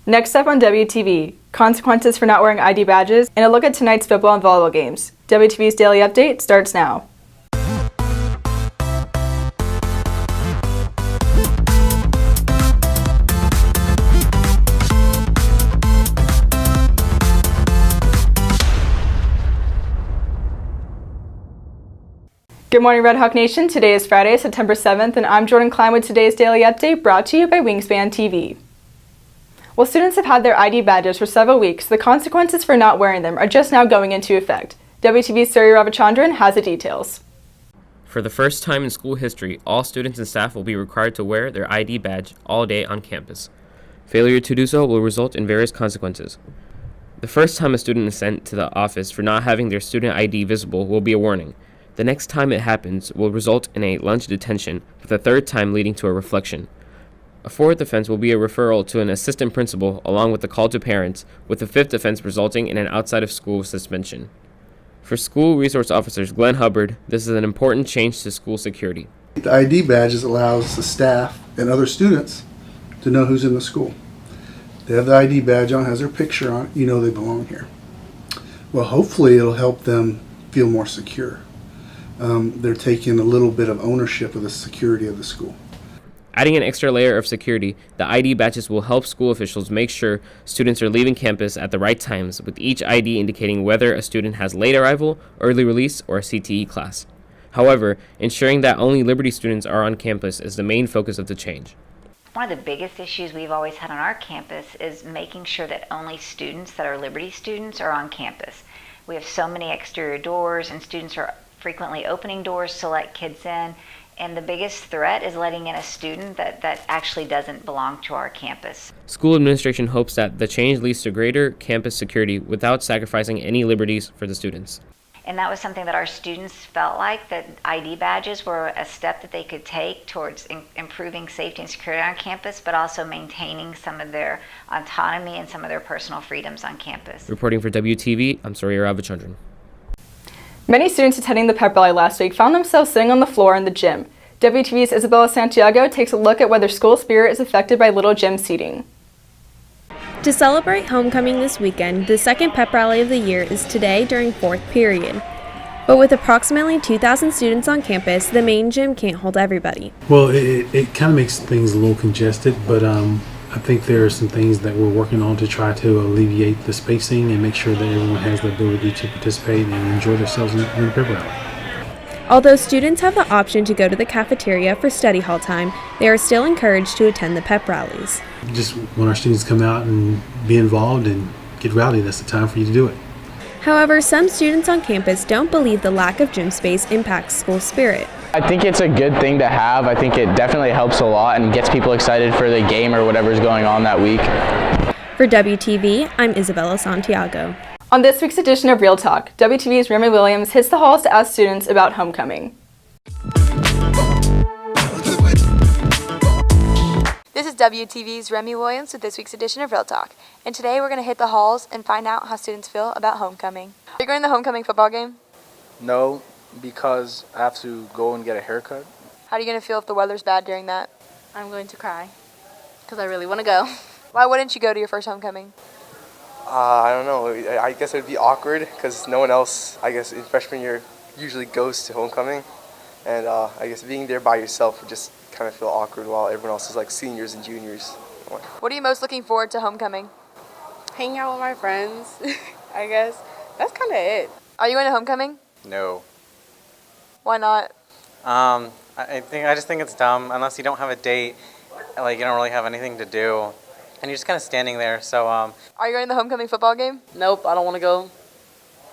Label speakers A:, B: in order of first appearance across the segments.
A: Next up on WTV, consequences for not wearing ID badges, and a look at tonight's football and volleyball games. WTV's Daily Update starts now. Good morning, Red Hawk Nation. Today is Friday, September 7th, and I'm Jordan Klein with today's Daily Update, brought to you by Wingspan TV. While students have had their ID badges for several weeks, the consequences for not wearing them are just now going into effect. WTV's Surya Ravichandran has the details.
B: For the first time in school history, all students and staff will be required to wear their ID badge all day on campus. Failure to do so will result in various consequences. The first time a student is sent to the office for not having their student ID visible will be a warning. The next time it happens will result in a lunch detention, with a third time leading to a reflection. A fourth offense will be a referral to an assistant principal along with a call to parents, with a fifth offense resulting in an outside-of-school suspension. For school resource officers Glenn Hubbard, this is an important change to school security.
C: The ID badges allows the staff and other students to know who's in the school. They have the ID badge on, has their picture on it, you know they belong here. Well, hopefully it'll help them feel more secure. They're taking a little bit of ownership of the security of the school.
B: Adding an extra layer of security, the ID badges will help school officials make sure students are leaving campus at the right times, with each ID indicating whether a student has late arrival, early release, or a CTE class. However, ensuring that only Liberty students are on campus is the main focus of the change.
D: One of the biggest issues we've always had on our campus is making sure that only students that are Liberty students are on campus. We have so many exterior doors, and students are frequently opening doors to let kids in. And the biggest threat is letting in a student that actually doesn't belong to our campus.
B: School administration hopes that the change leads to greater campus security without sacrificing any liberties for the students.
D: And that was something that our students felt like, that ID badges were a step that they could take towards improving safety and security on campus, but also maintaining some of their autonomy and some of their personal freedoms on campus.
B: Reporting for WTV, I'm Surya Ravichandran.
A: Many students attending the pep rally last week found themselves sitting on the floor in the gym. WTV's Isabella Santiago takes a look at whether school spirit is affected by little gym seating.
E: To celebrate homecoming this weekend, the second pep rally of the year is today during fourth period. But with approximately 2,000 students on campus, the main gym can't hold everybody.
F: Well, it kind of makes things a little congested, but I think there are some things that we're working on to try to alleviate the spacing and make sure that everyone has the ability to participate and enjoy themselves in the pep rally.
E: Although students have the option to go to the cafeteria for study hall time, they are still encouraged to attend the pep rallies.
F: Just when our students come out and be involved and get rowdy, that's the time for you to do it.
E: However, some students on campus don't believe the lack of gym space impacts school spirit.
G: I think it's a good thing to have. I think it definitely helps a lot and gets people excited for the game or whatever's going on that week.
E: For WTV, I'm Isabella Santiago.
A: On this week's edition of Real Talk, WTV's Remy Williams hits the halls to ask students about homecoming.
H: This is WTV's Remy Williams with this week's edition of Real Talk. And today we're going to hit the halls and find out how students feel about homecoming. Are you going to the homecoming football game?
I: No, because I have to go and get a haircut.
H: How are you going to feel if the weather's bad during that?
J: I'm going to cry because I really want to go.
H: Why wouldn't you go to your first homecoming?
I: I don't know. I guess it would be awkward because no one else, I guess, in freshman year usually goes to homecoming. And I guess being there by yourself would just kind of feel awkward while everyone else is like seniors and juniors.
H: What are you most looking forward to homecoming?
J: Hanging out with my friends, I guess. That's kind of it.
H: Are you going to homecoming?
K: No.
H: Why not?
K: I just think it's dumb unless you don't have a date, like you don't really have anything to do. And you're just kind of standing there, so
H: Are you going to the homecoming football game?
J: Nope, I don't want to go.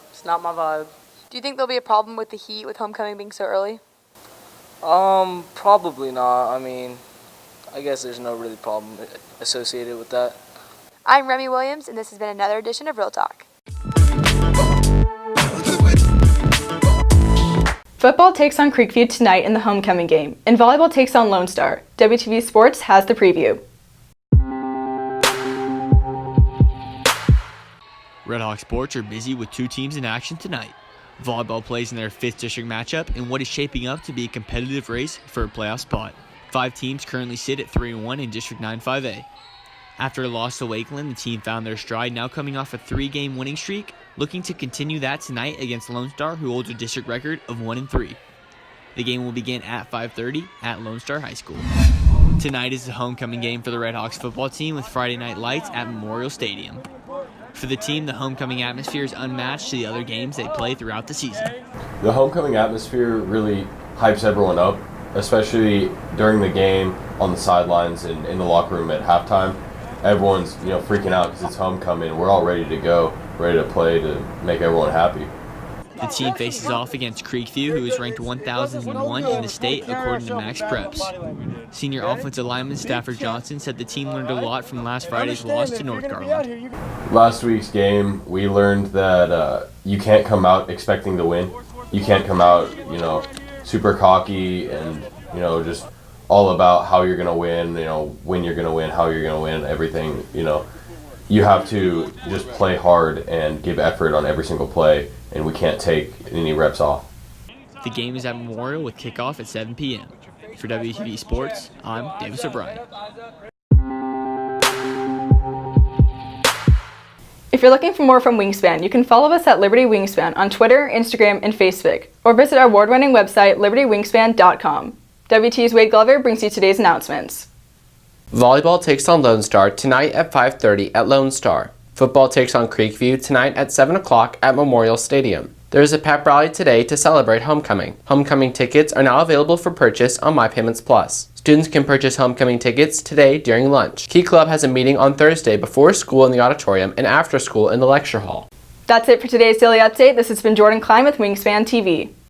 J: It's not my vibe.
H: Do you think there'll be a problem with the heat with homecoming being so early?
I: Probably not. I mean, I guess there's no really problem associated with that.
H: I'm Remy Williams, and this has been another edition of Real Talk.
A: Football takes on Creekview tonight in the homecoming game, and volleyball takes on Lone Star. WTV Sports has the preview.
L: Red Hawk Sports are busy with two teams in action tonight. Volleyball plays in their 5th district matchup in what is shaping up to be a competitive race for a playoff spot. 5 teams currently sit at 3-1 in District 9 5A. After a loss to Lakeland, the team found their stride, now coming off a 3-game winning streak, looking to continue that tonight against Lone Star, who holds a district record of 1-3. The game will begin at 5:30 at Lone Star High School. Tonight is the homecoming game for the Redhawks football team with Friday night lights at Memorial Stadium. For the team, the homecoming atmosphere is unmatched to the other games they play throughout the season.
M: The homecoming atmosphere really hypes everyone up, especially during the game, on the sidelines, and in the locker room at halftime. Everyone's freaking out because it's homecoming. We're all ready to go, ready to play to make everyone happy.
L: The team faces off against Creekview, who is ranked 1,001 in the state according to Max Preps. Senior offensive lineman Stafford Johnson said the team learned a lot from last Friday's loss to North Garland.
M: Last week's game, we learned that you can't come out expecting to win. You can't come out, super cocky and, just all about how you're going to win, when you're going to win, how you're going to win, everything, You have to just play hard and give effort on every single play, and we can't take any reps off.
L: The game is at Memorial with kickoff at 7 p.m. For WTV Sports, I'm Davis O'Brien.
A: If you're looking for more from Wingspan, you can follow us at Liberty Wingspan on Twitter, Instagram, and Facebook, or visit our award-winning website, libertywingspan.com. WT's Wade Glover brings you today's announcements.
N: Volleyball takes on Lone Star tonight at 5:30 at Lone Star. Football takes on Creekview tonight at 7 o'clock at Memorial Stadium. There is a pep rally today to celebrate homecoming. Homecoming tickets are now available for purchase on MyPayments Plus. Students can purchase homecoming tickets today during lunch. Key Club has a meeting on Thursday before school in the auditorium and after school in the lecture hall.
A: That's it for today's Daily Update. This has been Jordan Klein with Wingspan TV.